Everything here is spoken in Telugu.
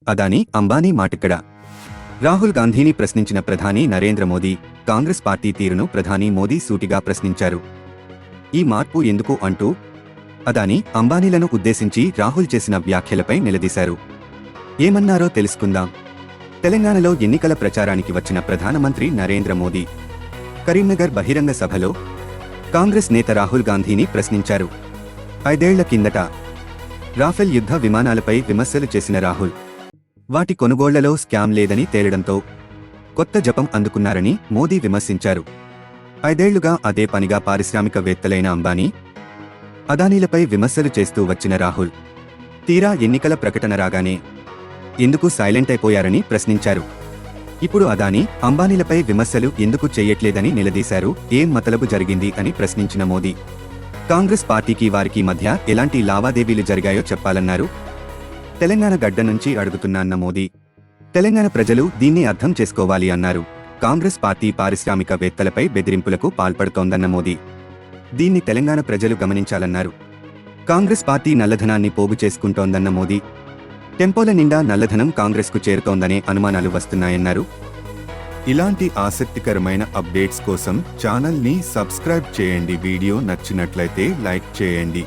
అదానీ అంబానీ మాటిక్కడ. రాహుల్ గాంధీని ప్రశ్నించిన ప్రధాని నరేంద్ర మోదీ కాంగ్రెస్ పార్టీ తీరును ప్రధాని మోదీ సూటిగా ప్రశ్నించారు. ఈ మార్పు ఎందుకు అంటూ అదానీ అంబానీలను ఉద్దేశించి రాహుల్ చేసిన వ్యాఖ్యలపై నిలదీశారు. ఏమన్నారో తెలుసుకుందాం. తెలంగాణలో ఎన్నికల ప్రచారానికి వచ్చిన ప్రధానమంత్రి నరేంద్ర మోదీ కరీంనగర్ బహిరంగ సభలో కాంగ్రెస్ నేత రాహుల్ గాంధీని ప్రశ్నించారు. 5 ఏళ్ల కిందట రాఫెల్ యుద్ధ విమానాలపై విమర్శలు చేసిన రాహుల్ వాటి కొనుగోళ్లలో స్కామ్ లేదని తేలడంతో కొత్త జపం అందుకున్నారని మోదీ విమర్శించారు. 5 ఏళ్లుగా అదే పనిగా పారిశ్రామికవేత్తలైన అంబానీ, అదానీలపై విమర్శలు చేస్తూ వచ్చిన రాహుల్ తీరా ఎన్నికల ప్రకటన రాగానే ఎందుకు సైలెంట్ అయిపోయారని ప్రశ్నించారు. ఇప్పుడు అదానీ, అంబానీలపై విమర్శలు ఎందుకు చెయ్యట్లేదని నిలదీశారు. ఏం మతలబు జరిగింది అని ప్రశ్నించిన మోదీ కాంగ్రెస్ పార్టీకి వారికి మధ్య ఎలాంటి లావాదేవీలు జరిగాయో చెప్పాలన్నారు. తెలంగాణ గడ్డ నుంచి అడుగుతున్నాన్న మోదీ తెలంగాణ ప్రజలు దీన్ని అర్థం చేసుకోవాలి అన్నారు. కాంగ్రెస్ పార్టీ పారిశ్రామికవేత్తలపై బెదిరింపులకు పాల్పడుతోందన్న మోదీ దీన్ని తెలంగాణ ప్రజలు గమనించాలన్నారు. కాంగ్రెస్ పార్టీ నల్లధనాన్ని పోగు చేసుకుంటోందన్న మోదీ టెంపోల నిండా నల్లధనం కాంగ్రెస్కు చేరుతోందనే అనుమానాలు వస్తున్నాయన్నారు. ఇలాంటి ఆసక్తికరమైన అప్డేట్స్ కోసం ఛానల్ని సబ్స్క్రైబ్ చేయండి. వీడియో నచ్చినట్లయితే లైక్ చేయండి.